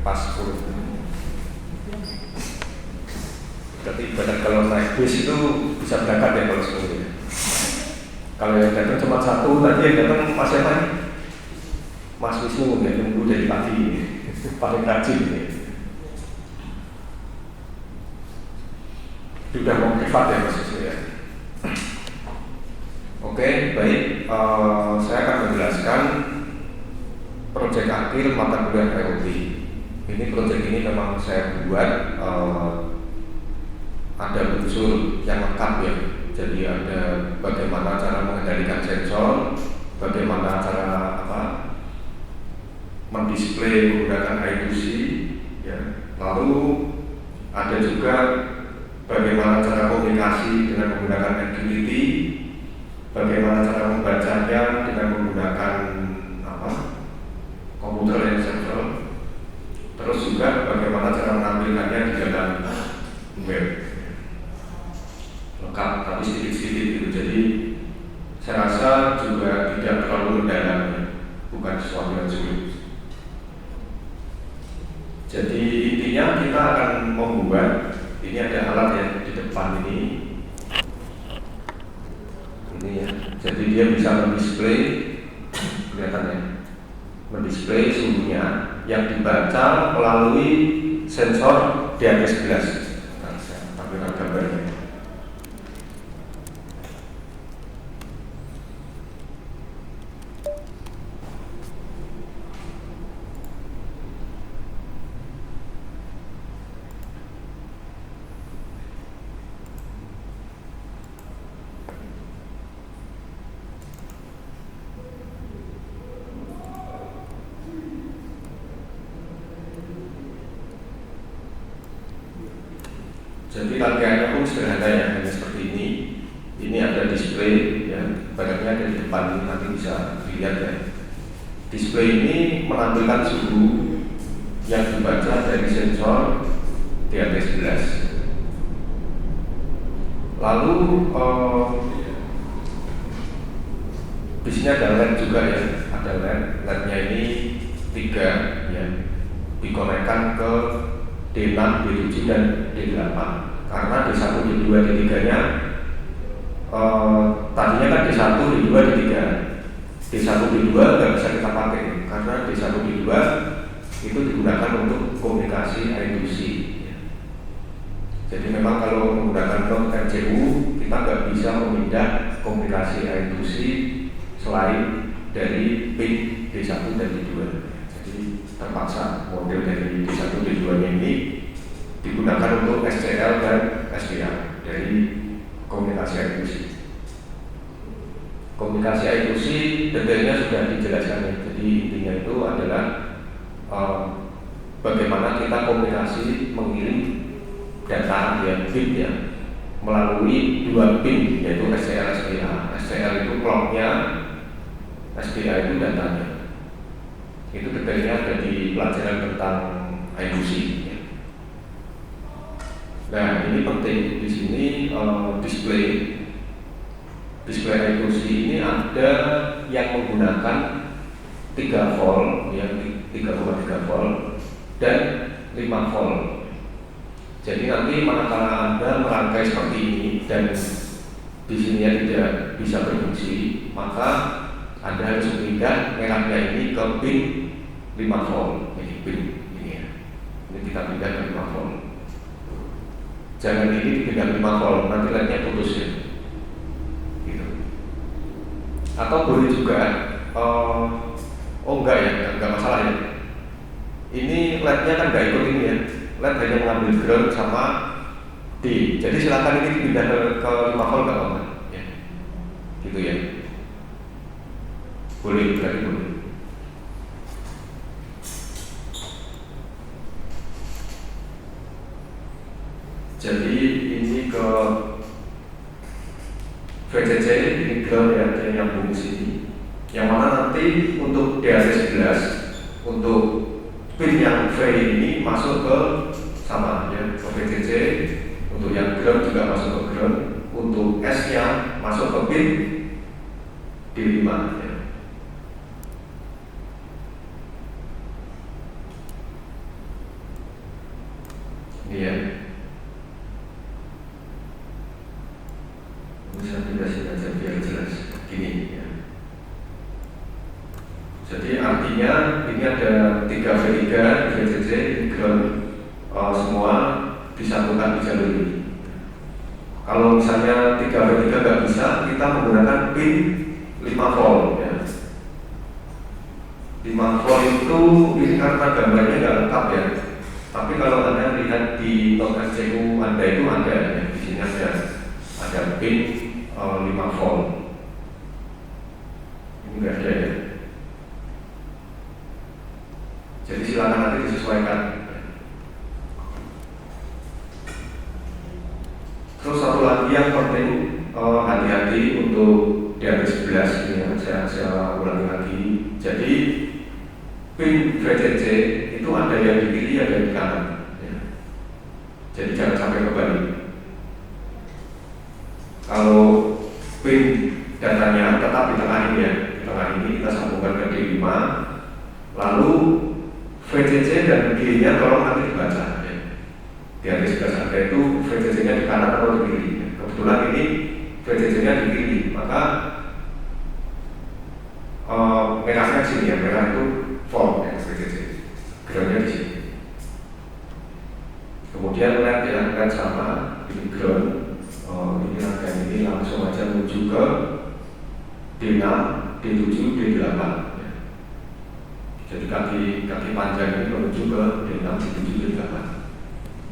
pas 10. Berarti ibarat kalau naik bis itu bisa berangkat ya kalau 10 ya. Kalau yang datang cuma satu, tadi yang datang Mas siapa ini? Mas Wisnu ya, nunggu dari pagi paling rajin ya. Sudah mau privat ya Mas Wisnu ya. Oke, baik. Saya akan menjelaskan proyek akhir mata kuliah IoT. Ini proyek ini memang saya buat ada unsur yang lengkap ya. Jadi ada bagaimana cara mengendalikan sensor, bagaimana cara mendisplay menggunakan I2C, ya. Lalu ada juga bagaimana cara komunikasi dengan menggunakan Agility, bagaimana cara membacanya dengan menggunakan komputer yang central, terus juga bagaimana cara menampilkannya di dalam web. Lengkap tapi sedikit-sedikit gitu. Jadi saya rasa juga tidak terlalu mendalam, bukan sesuatu yang sulit. Jadi intinya kita akan membuat, ini ada alat yang di depan ini ya. Jadi dia bisa mendisplay, kelihatan ya, mendisplay suhunya yang dibaca melalui sensor di atas gelas. Nah, saya tampilkan gambarnya. Jadi rangkaiannya pun sederhana ya, hanya seperti ini. Ini ada display ya, barangnya ada di depan ini, nanti bisa dilihat ya. Display ini menampilkan suhu yang dibaca dari sensor di atas gelas. Lalu di sini ada LED juga ya, ada LED. LED-nya ini 3 ya, dikonekkan ke D6, D7 dan D8. Karena D1, D2, D3 nya tadinya kan D1, D2, D3. D1, D2 nggak bisa kita pakai karena D1, D2 itu digunakan untuk komunikasi I2C. Jadi memang kalau menggunakan node RCU kita nggak bisa memindah komunikasi I2C selain dari pin D1 dan D2. Terpaksa model dari D1, D2 nya ini digunakan untuk SCL dan SPA dari komunikasi I2C. Komunikasi I2C detailnya sudah dijelaskan ya. Jadi intinya itu adalah bagaimana kita komunikasi mengirim data ya, bit ya, melalui 2 pin yaitu SCL, SPA. SCL itu clocknya, SPA itu datanya. Itu detailnya ada di pelajaran tentang I2C. Ya. Nah ini penting di sini display I2C ini ada yang menggunakan 3 volt, ya 3,3 volt dan 5 volt. Jadi nanti manakala Anda merangkai seperti ini dan di sini tidak bisa berfungsi, maka Anda harus pindah merahnya ini ke pin 5 volt, ini pin ini ya. Ini kita pindah ke 5 volt. Jangan ini dipindah 5 volt, nanti LED-nya putus ya. Gitu. Atau boleh juga, enggak ya, enggak masalah ya. Ini LED-nya kan enggak ikut ini ya. LED hanya mengambil ground sama D. Jadi silakan ini dipindah ke 5 volt enggak apa-apa ya. Gitu ya. Boleh, berarti boleh. Jadi ini ke VCC, ini ground ya, yang nyambung di sini. Yang mana nanti untuk DAC11, untuk pin yang V ini masuk ke sama ya, ke VCC. Untuk yang ground juga masuk ke ground. Untuk S nya masuk ke pin D5 ya. tadinya ini ada 3 V3 VCC ground semua disatukan di jalur ini. Kalau misalnya 3 V3 nggak bisa, kita menggunakan pin 5 volt ya. 5 volt itu ini karena gambarnya nggak lengkap ya. Tapi kalau Anda lihat di not SCU Anda itu ada ya, di sini ada pin 5 volt. Ini nggak ada ya. Jadi silakan nanti disesuaikan. Terus satu lagi yang penting, hati-hati untuk DAP11 ini ya, saya ulangi lagi. Jadi pin VCC itu ada yang di kiri, ada yang di kanan ya. Jadi jangan sampai kebalik. Kalau pin datanya tetap di tengah ini ya, di tengah ini kita sambungkan ke D5, lalu VCC dan kirinya tolong nanti dibaca ya. Di atas sebelah Anda itu VCC-nya di kanan atau di kiri ya. Kebetulan ini VCC-nya di kiri, maka merahnya di sini ya, merah itu volt ya, VCC groundnya di sini. Kemudian LED ya, LED sama ini ground. Ini rangkaian ini langsung aja menuju ke D6, D7, D8 ya. Jadi kaki panjang ini menuju ke D6, D7, D8.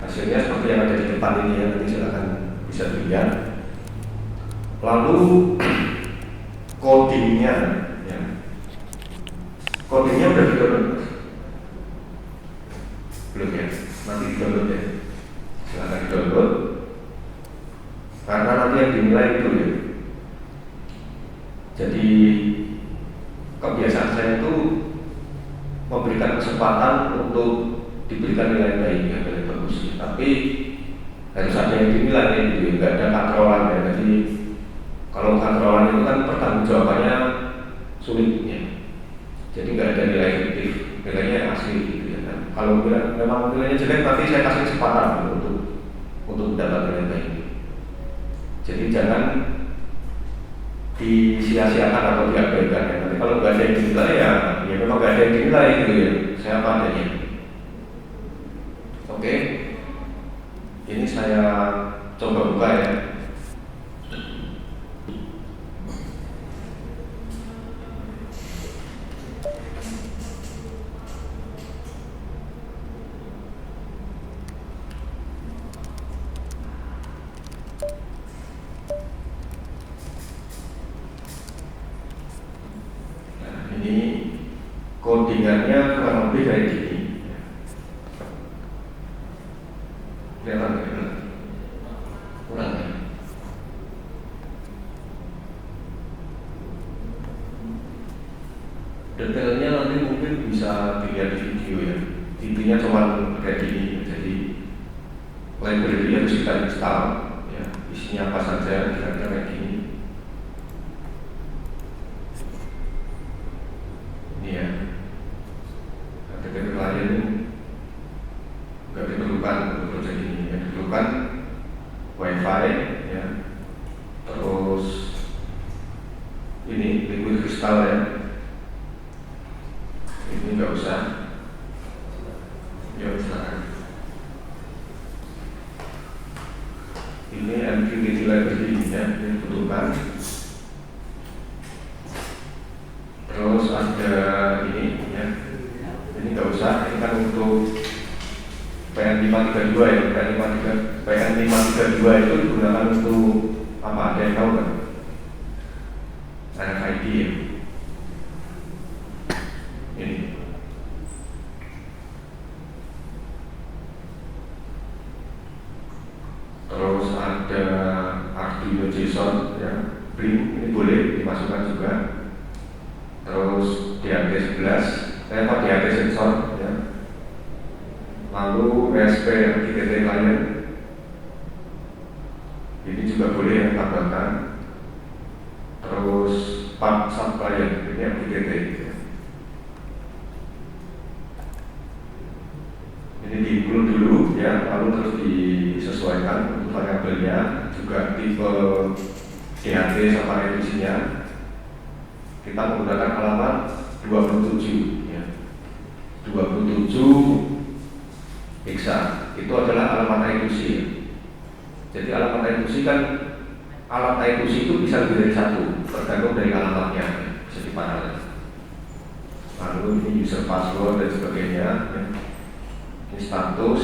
Hasilnya seperti yang ada di depan ini ya, nanti silakan bisa dilihat. Lalu codingnya ya. Codingnya udah di-download belum ya? Nanti di-download ya, silakan di-download karena nanti yang dinilai itu ya. Jadi kebiasaan saya itu memberikan kesempatan untuk diberikan nilai baik ya, nilai bagus. Tapi harus ada yang dinilai gitu, nggak ada kontrolan ya. Jadi kalau kontrolan itu kan pertanggungjawabannya sulit ya. Jadi nggak ada nilai fiktif, nilainya asli gitu ya kan. Kalau memang nilainya jelek, nanti saya kasih kesempatan gitu, untuk mendapatkan nilai baik. Jadi jangan disia-siakan atau diabaikan ya. Nanti kalau nggak ada yang dinilai ya memang nggak ada yang dinilai gitu ya. Saya apa adanya. Oke, ini saya coba buka ya. Codingannya kurang lebih kayak gini. Kelihatan nggak? Kurang ya. Detailnya nanti mungkin bisa dilihat di video ya. Intinya cuma kayak gini. Jadi library harus kita install ya. Isinya apa saja, kira-kira kayak gini. Ini ya. Ketika klien nggak diperlukan untuk proyek ini, yang diperlukan WiFi ya, terus ini liquid crystal ya, ini nggak usah, ya silakan. Ini MQTT library ya, yang diperlukan. Terus ada ini ya. Ini nggak usah, ini kan untuk PN532 ya, PN532 itu digunakan untuk apa? Ada yang tahu kan? RFID ya. Ini. Terus ada Arduino JSON ya, Blink ini boleh dimasukkan juga. Terus DHT11 DHT sensor ya. Lalu ESP MQTT client ini juga boleh yang tambahkan. Terus part sub client ini MQTT ya. Ini di-include dulu ya, lalu terus disesuaikan untuk variabelnya, juga tipe DHT sama reduksinya. kita menggunakan halaman 27 ya. 27 hexa itu adalah alamat induksi ya. Jadi alamat induksi kan, alat induksi itu bisa lebih dari satu, tergantung dari alamatnya ya. Bisa diparalel. Lalu ini user password dan sebagainya ya. Ini status.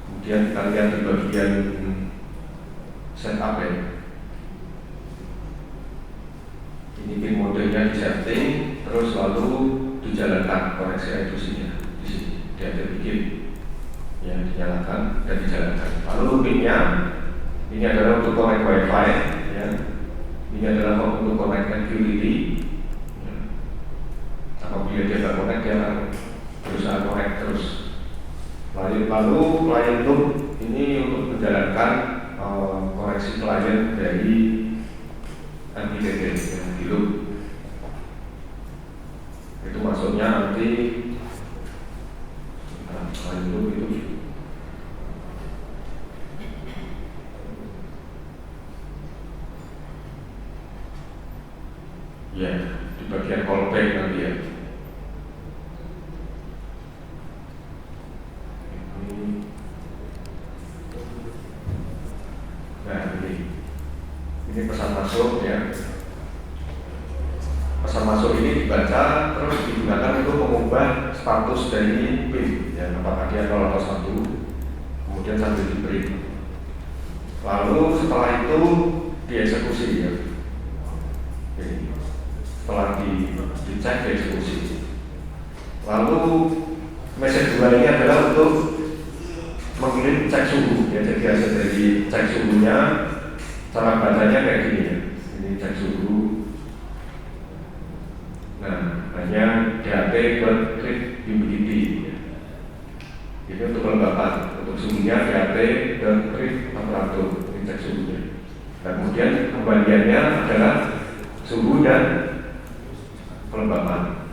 Kemudian kita lihat di bagian setup ya. Ini pin modenya di setting, terus lalu dijalankan koneksi induksinya di sini. Dia ada bikin ya, dinyalakan dan dijalankan. Lalu pinnya ini adalah untuk connect wifi ya. Ini adalah untuk connect MQTT ya. Apabila dia tidak connect, dia akan berusaha connect terus. Lalu client loop ini untuk menjalankan koneksi klien dari MQTT yang di loop. Itu maksudnya nanti client loop itu ya di bagian callback nanti ya. Nah ini pesan masuk ya. Pesan masuk ini dibaca terus digunakan untuk mengubah status dari pin ya, apakah dia 0 atau 1, kemudian sambil di print. Lalu setelah itu dieksekusi ya. Setelah dicek dieksekusi. Lalu message 2 ini adalah untuk mengirim cek suhu ya. Jadi hasil dari cek suhunya, cara bacanya kayak gini ya. Ini cek suhu. Nah, hanya DHT.read humidity ya. Ini untuk kelembapan. Untuk suhunya DHT.read temperatur. Ini cek suhunya. Dan kemudian kembaliannya adalah suhu dan kelembapan.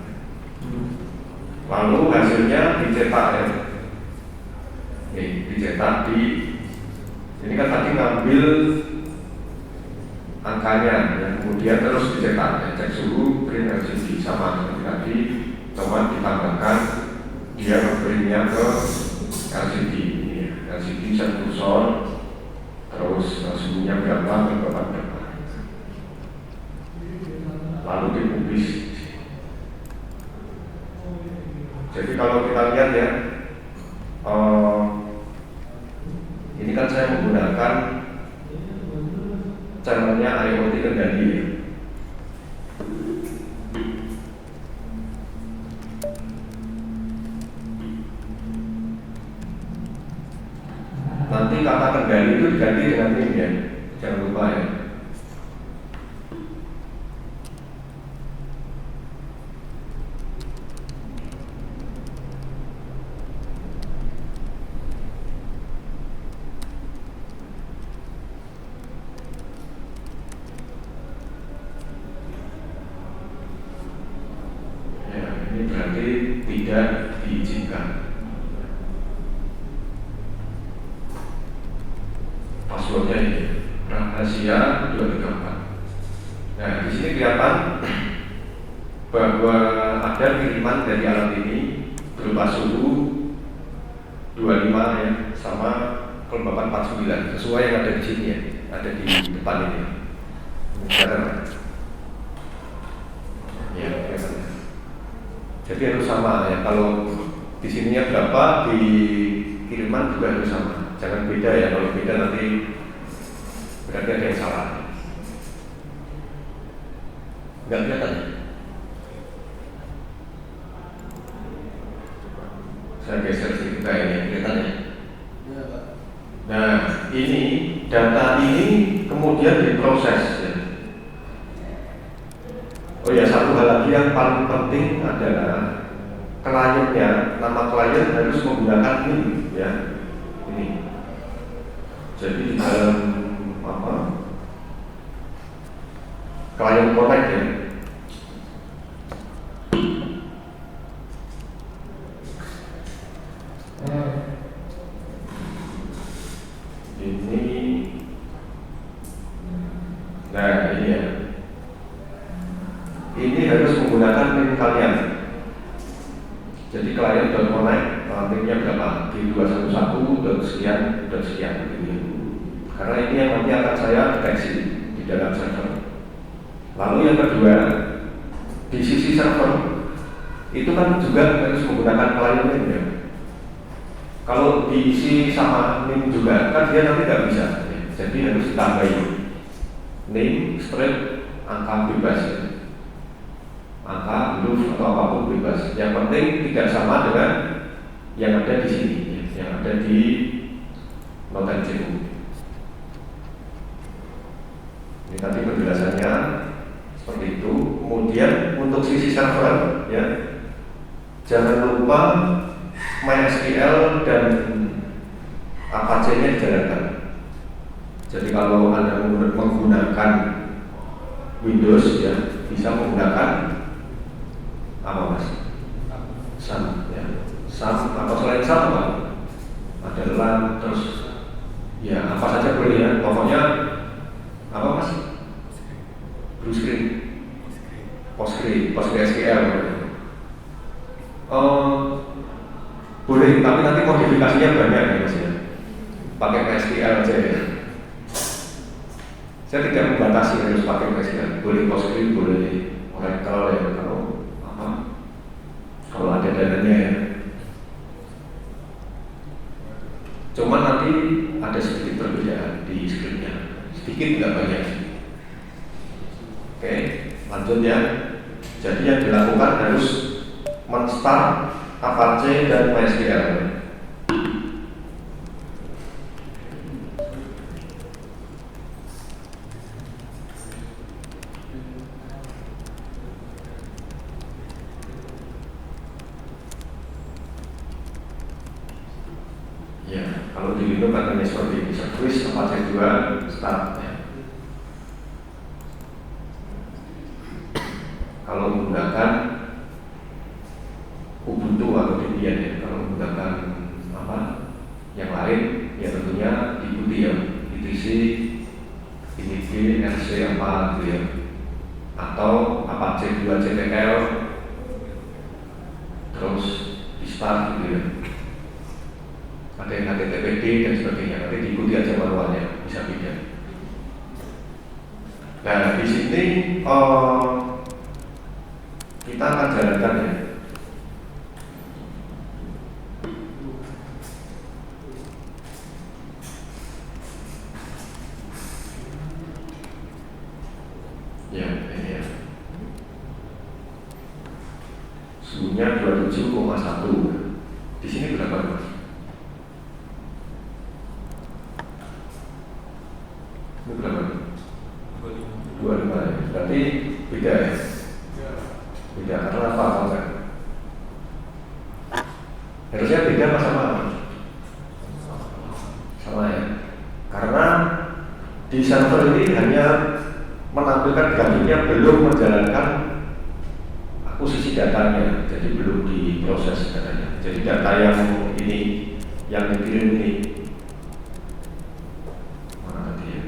Lalu hasilnya dicetak ya. Dicetak di ini kan tadi ngambil angkanya ya, kemudian terus dicetak ya, cek suhu, print LCD sama seperti tadi, cuma ditambahkan dia printnya ke LCD ini ya. LCD satu kursor, terus suhunya berapa, kelembapan berapa, lalu dipublis. Jadi kalau kita lihat ya, ini kan saya menggunakan channelnya IoT kendali ya. Nanti kata kendali itu diganti dengan ini ya, jangan lupa ya. Berarti tidak diizinkan. Passwordnya ini rahasia 234. Nah di sini kelihatan bahwa ada kiriman dari alat ini berupa suhu 25 ya, sama kelembapan 49 sesuai yang ada di sini ya, ada di depan ini. Ya, jadi harus sama ya. Kalau di sininya berapa, di kiriman juga harus sama. Jangan beda ya. Kalau beda nanti berarti ada yang salah. Enggak kelihatan ya? Saya geser sedikit kayaknya, kelihatan ya? Nah, ini data ini kemudian diproses ya. Oh ya, satu hal lagi yang paling penting adalah kliennya, nama klien harus menggunakan ini ya, ini. Jadi di dalam apa? Klien connect ya. Ini, nah ini ya. ini harus menggunakan NIM kalian. Jadi client.connect NIM-nya berapa? D211 dan sekian gitu. Karena ini yang nanti akan saya deteksi di dalam server. Lalu yang kedua, di sisi server itu kan juga harus menggunakan client NIM ya. Kalau diisi sama NIM juga kan dia nanti nggak bisa ya. Jadi harus ditambahin NIM strip angka bebas ya. Angka, huruf atau apapun bebas. Yang penting tidak sama dengan yang ada di sini ya. Yang ada di nota CU. Ini tadi penjelasannya seperti itu. Kemudian untuk sisi server ya, jangan lupa MySQL dan Apache-nya dijalankan. Jadi kalau Anda menggunakan Windows ya, bisa menggunakan apa mas? SAM ya, SAM atau selain SAM apa? Adalah terus ya apa saja boleh ya. Pokoknya apa mas? Bluescreen, PostgreSQL. Boleh, tapi nanti modifikasinya banyak ya mas ya. Pakai MySQL aja ya. Saya tidak membatasi harus pakai MySQL. Boleh Postgre, boleh Oracle ya kalau ada dananya ya. Cuma nanti ada sedikit perbedaan di scriptnya, sedikit nggak banyak. Oke, lanjut ya. Jadi yang dilakukan harus men-start Apache dan MySQL. Ya, kalau di Linux katanya seperti ini, service Apache 2 start ya. Kalau menggunakan Ubuntu atau Debian ya, kalau menggunakan apa yang lain ya tentunya diikuti ya, etc, init rc apa gitu ya, atau Apache 2 CTL terus di start gitu ya. Ada yang HTTPD dan sebagainya, nanti diikuti aja manualnya, bisa beda. Nah di sini kita akan jalankan ya. Ya, ini ya. Suhunya 27,1. Di sini berapa? Ini berapa? 25 ya. Berarti beda ya. Beda karena apa enggak? Harusnya beda apa sama? Sama ya. Karena di server ini hanya menampilkan grafiknya, belum menjalankan akuisisi datanya, jadi belum diproses datanya. Jadi data yang ini, yang dikirim ini mana tadi ya?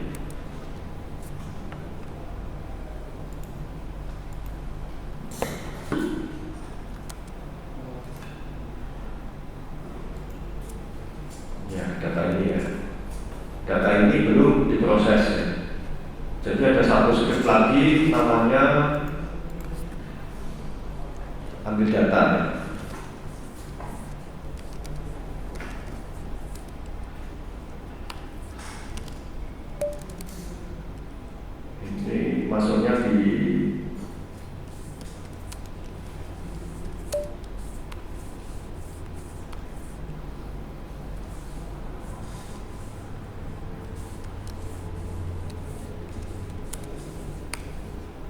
Ya, data ini ya. Data ini belum diproses ya. Jadi ada satu script lagi namanya ambil data ya. Ini masuknya di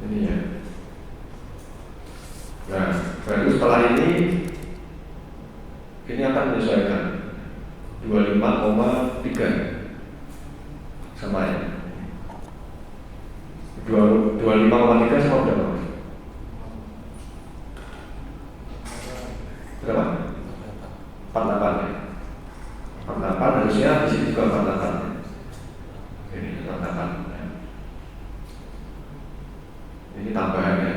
ini ya. Nah, baru setelah ini akan menyesuaikan 25,3 sama ya. 25,3 sama berapa? Berapa? 48 ya. 48 harusnya di sini juga 48 ya. Ini 48 ya. Ini tambahan ya.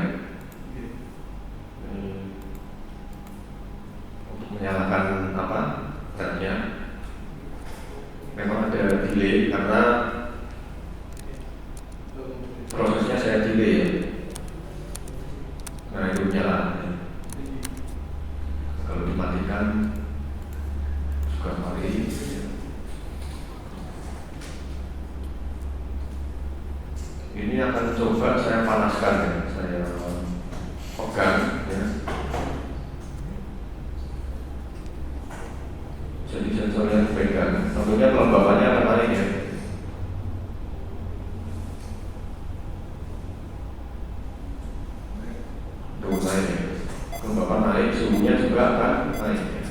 Nah itu nyala. Kalau dimatikan juga mati. Ini akan coba saya panaskan ya, saya pegang ya. Jadi sensornya pegang, tentunya kelembabannya akan naik ya. Tuh naik ya. Kelembaban naik, suhunya juga akan naik ya.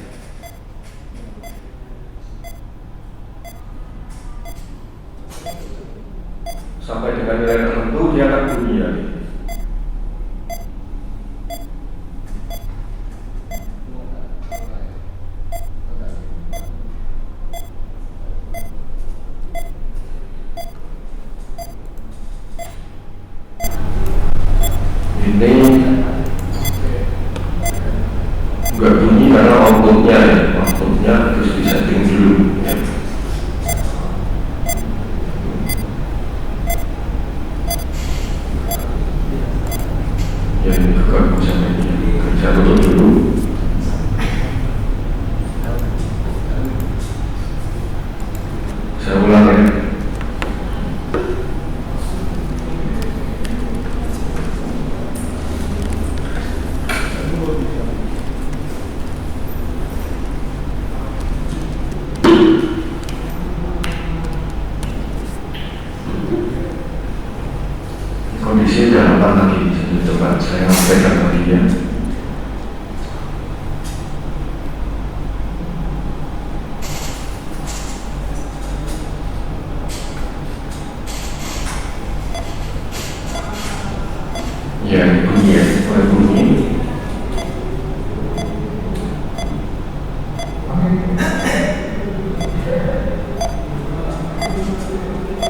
Sampai dengan nilai tertentu dia akan bunyi ya. Ini nggak bunyi karena outputnya ya, outputnya terus disetting dulu ya. Ya ini keganggu sampai ini, saya tutup dulu. Saya ulang ya. Kondisi udah aman lagi, coba saya pegang lagi ya. Ya ini bunyi ya, mulai bunyi.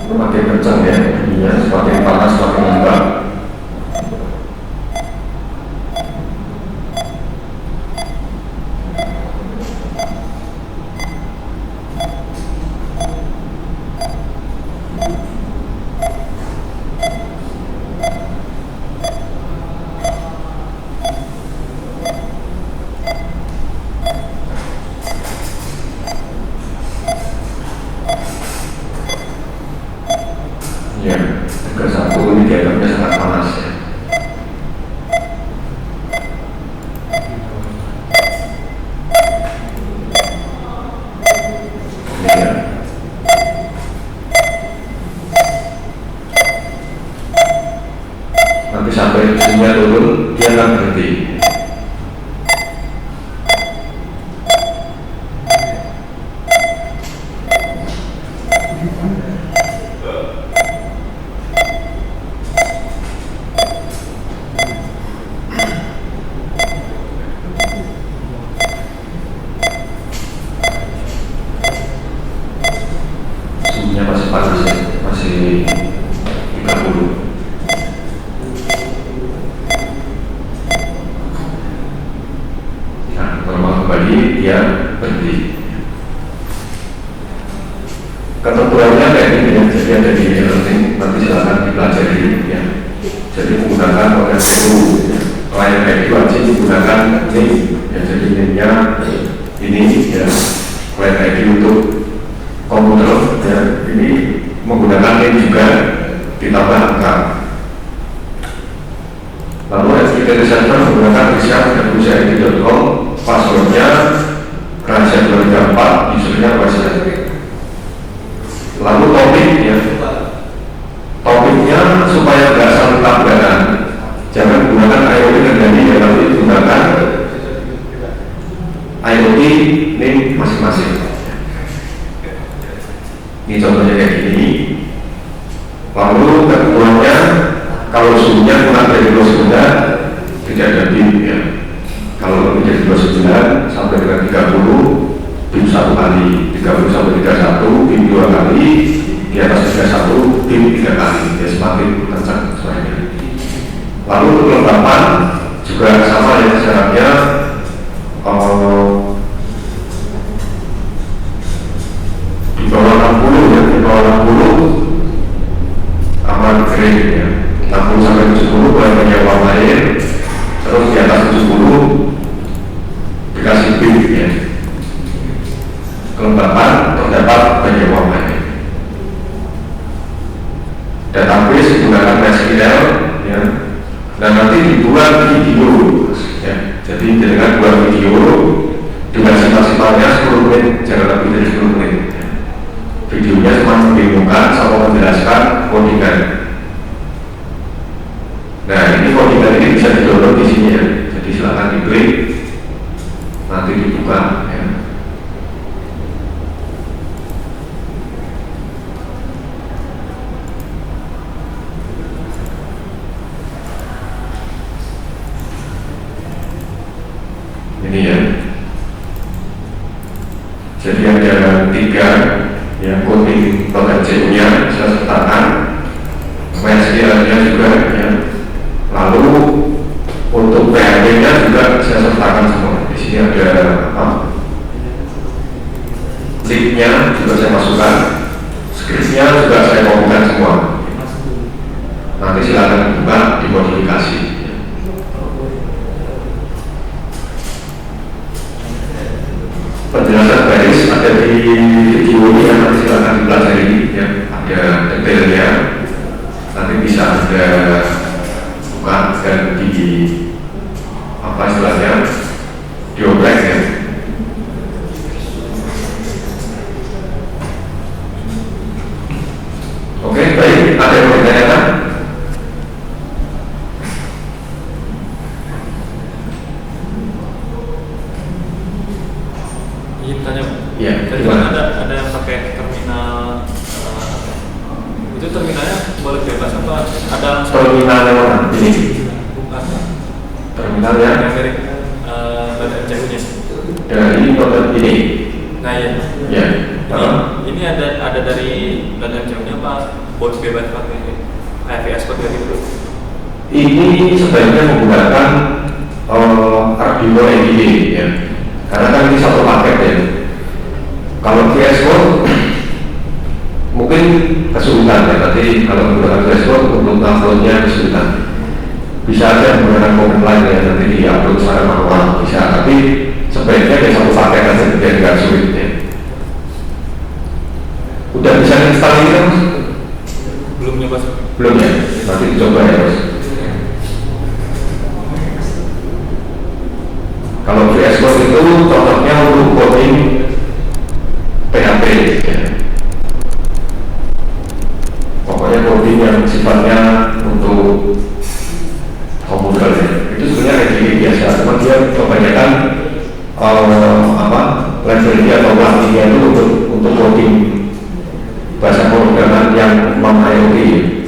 Semakin kencang ya bunyinya, semakin panas semakin lembab. Ya, Tegal 1 ini dianggapnya sangat panas ya. Ya. Nanti sampai suhunya turun, dia akan berhenti. Suhunya masih panas ya, masih 30. Nah, normal kembali dia berhenti. Ketentuannya kayak gini ya, jadi ada di nanti silakan dipelajari ya. Jadi menggunakan OSU ya. Klien ID wajib menggunakan ini ya, jadi ini ya, klien ID untuk komputer ya, ini menggunakan ini juga ditambah angka. Lalu STP Center menggunakan riset.usaid.com, passwordnya rahasia 2004, usernya WhatsApp. Lalu topik ya, topiknya supaya nggak saling tabrakan, jangan gunakan IoT kendali ya, tapi gunakan IoT ini masing-masing. Ini contohnya kayak gini. Lalu ketentuannya kalau suhunya kurang dari 29 tidak ada BIM ya. Kalau lebih dari 29 sampai dengan 30 BIM 1 kali, 30 sampai 31 BIM 2 kali, di atas 31 BIM 3 kali, ya semakin kencang suaranya. Lalu untuk kelembapan juga sama ya syaratnya. Di bawah 60 ya, di bawah 60 aman grade ya, 60 sampai 70 boleh punya warna air, 70 dikasih B ya. Kelembapan terdapat banyak warnanya. Database menggunakan MySQL ya. Dan nanti dibuat video ya. Jadi dengan buat video durasi maksimalnya 10 menit, jangan lebih dari 10 menit ya. Videonya cuma membingungkan sama menjelaskan codingan. Nah ini codingan ini bisa di-download di sini ya. Jadi silakan diklik, nanti dibuka ya. Ini ya. Jadi ada 3 ya, coding .cu nya saya sertakan, MySQL nya juga ya. Lalu untuk PHP nya juga saya sertakan semua. Di sini ada apa? Link nya juga saya masukkan, script nya juga saya kopikan semua. Nanti silakan buka dimodifikasi. Penjelasan baris ada di video ini yang nanti silakan dipelajari ya, ada detailnya, nanti bisa Anda buka dan di apa istilahnya diobrek ya. Oke, baik, ada yang mau ditanyakan? Ya, tadi kan ada yang pakai terminal itu terminalnya boleh bebas apa ada terminal yang mana? Ini bukan terminal yang dari MCU nya dari produk ini. Nah ya, Ya. Ini ada dari MCU nya apa boleh bebas pakai AVS code gitu? Ini sebaiknya menggunakan Arduino IDE ya, karena kan ini satu paket ya. Kalau VS Code mungkin kesulitan ya, nanti kalau menggunakan VS Code untuk uploadnya kesulitan. Bisa aja menggunakan command line ya, nanti di-upload secara manual bisa, tapi sebaiknya ada satu paket aja biar nggak sulit ya. Udah bisa install ini kan? Belum nyoba. Belum ya, nanti dicoba ya Mas. Kalau VS Code itu cocoknya untuk coding PHP ya. Pokoknya coding yang sifatnya untuk komputer ya. Itu sebenarnya kayak biasa, cuma dia kebanyakan library atau plugin itu untuk coding bahasa pemrograman yang non-IoT.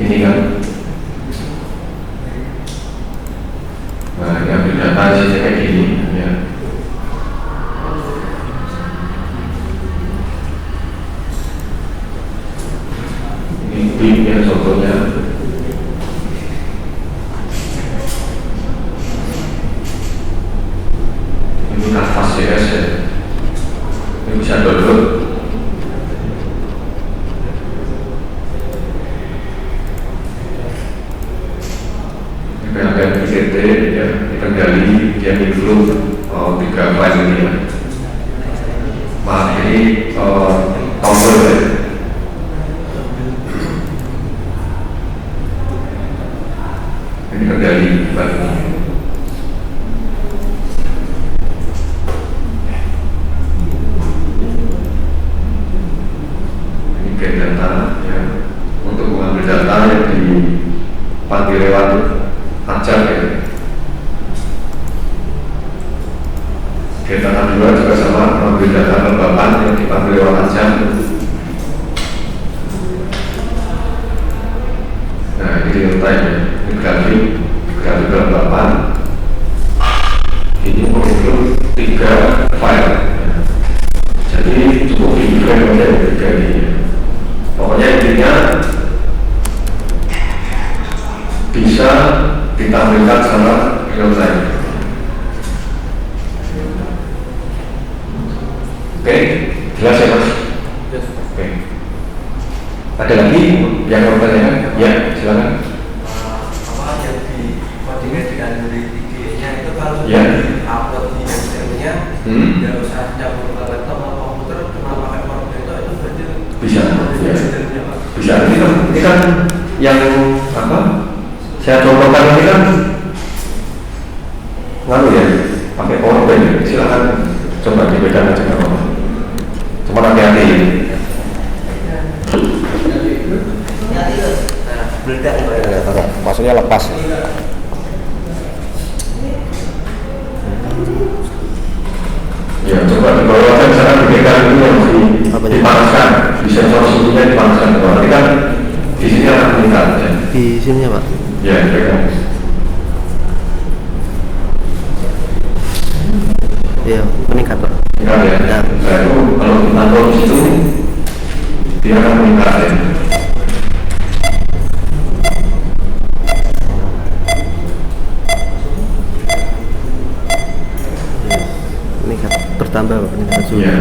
Ini kan, nah yang data sih kayak gini ya. Ini BIM ya contohnya. Ini nafas CS ya. Ini bisa download. Ada ICT ya, dikendali dia include 3 file ini ya. Maaf ini tombol ya. Ini kendali file ini. Ini get data ya, untuk mengambil data yang dipanggil lewat ajar ya. Data kedua juga sama, mengambil data kelembapan yang dipanggil lewat ajar. Nah ini real time ya, ini grafik kelembapan. Ini menginclude 3 file. Jadi cukup di frame aja ini. Pokoknya intinya bisa ditampilkan secara real time. Oke, jelas ya Mas? Yes. Oke. Ada lagi yang mau bertanya? Ya, silakan. Apa yang di codingnya dengan IDE-nya itu kalau Ya. di upload di HTML-nya nggak usah campur ke laptop atau komputer, cuma pakai PowerPoint itu berarti Bisa, ya. ya Pak. Bisa. Ini kan yang apa? Saya contohkan ini kan ngaruh ya, pakai PowerPoint. Silakan coba dipegang aja nggak apa-apa. Cuma hati-hati. Meledak Maksudnya lepas. Ya, coba dibawakan misalkan dipegang ini yang dipanaskan, di sensor suhunya dipanaskan. Nanti kan di sini akan meningkat ya. Di sini Pak. Ya, dipegang. Iya, meningkat Pak. Meningkat ya. Nah itu kalau kita tahu di situ dia akan meningkat ya. Meningkat, bertambah Pak, peningkatan suhu. Iya.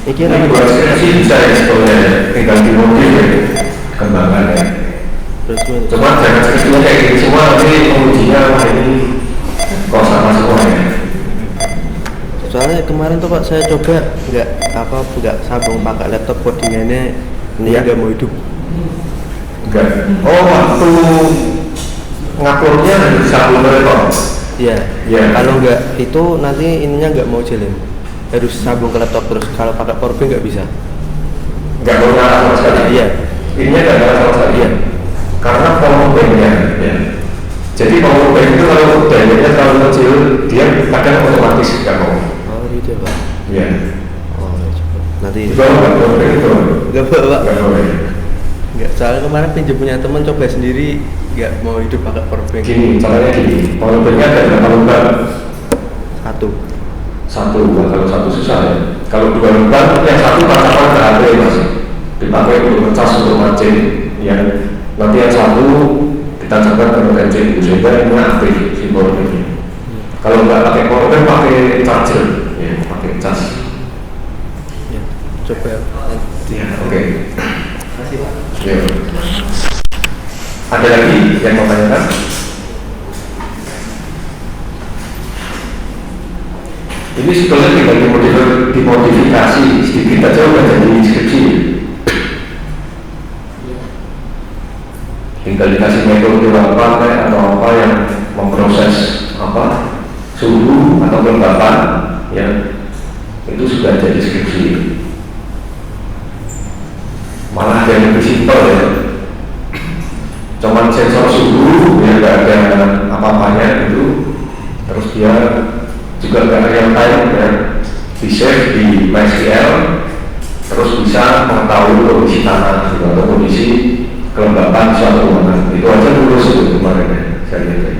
Ini Ini buat skripsi bisa ya sebetulnya, tinggal dimodif ya, kembangkan ya. terus ini. Cuma jangan skripsinya kayak gini semua, nanti pengujinya wah ini kok sama semua ya. Soalnya kemarin tuh Pak saya coba nggak sambung pakai laptop, codingannya ini Iya. nggak mau hidup. Enggak. Oh, waktu nguploadnya disambung ke laptop. Iya. Iya. Kalau nggak itu nanti ininya nggak mau jalan. Harus sambung ke laptop terus. Kalau pakai PowerPoint nggak bisa. Enggak mau nyala sama sekali. Iya. Ininya enggak nyala sama sekali ya. Karena PowerPoint-nya ya. Jadi PowerPoint itu kalau diameternya terlalu kecil, dia kadang otomatis nggak mau. Oh gitu ya Pak. Ya. Oh coba. Nanti Itu nggak boleh itu. nggak Pak. Nggak boleh. Nggak. Soalnya kemarin pinjam punya teman coba sendiri nggak mau hidup pakai PowerPoint. Gini, caranya gini. PowerPoint-nya ada berapa lembar? Satu. Kalau satu susah ya. Kalau dua lembar, yang satu katakan ke HP mas, dipakai untuk ngecas untuk mancing. Ya, nanti yang satu kita coba ke mancing sehingga ini aktif si PowerPoint-nya. Kalau nggak pakai PowerPoint, pakai charger, ya, pakai cas. Ya. Coba nanti. Ya, oke. Makasih Pak. Ya. Ada lagi yang mau tanyakan? Ini sebetulnya tinggal dimodifikasi sedikit aja udah jadi inskripsi. Tinggal dikasih metode apa atau apa yang memproses apa suhu atau kelembapan ya, itu sudah jadi inskripsi. Malah yang lebih simpel ya, cuman sensor suhu yang nggak ada apa-apanya gitu, terus dia juga nggak real time ya, di save di MySQL, terus bisa mengetahui kondisi tanah gitu, atau kondisi kelembapan suatu ruangan. Itu aja lulus itu kemarin ya, saya lihat ya.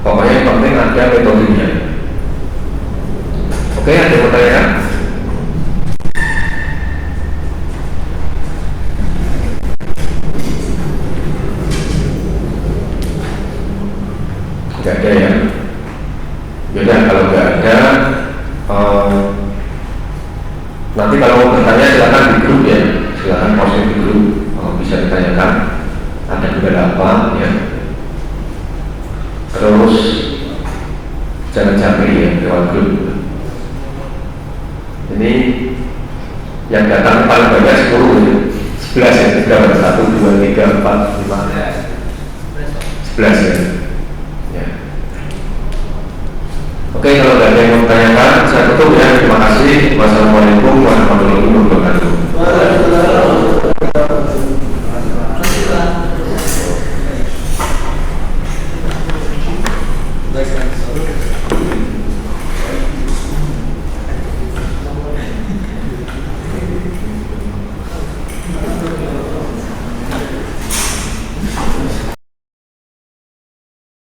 Pokoknya yang penting ada metodenya. Oke, ada pertanyaan? Nggak ada ya? Yaudah, kalau nggak ada, nanti kalau mau bertanya silakan di grup ya, silakan posting di grup, bisa ditanyakan. Ada beberapa ya. Terus jangan capek ya lewat grup. Ini yang datang paling banyak 10 ya. 11 ya, berapa? 1, 2, 3, 4, 5, 11 ya. Ya. Oke, kalau ada yang mau tanyakan, saya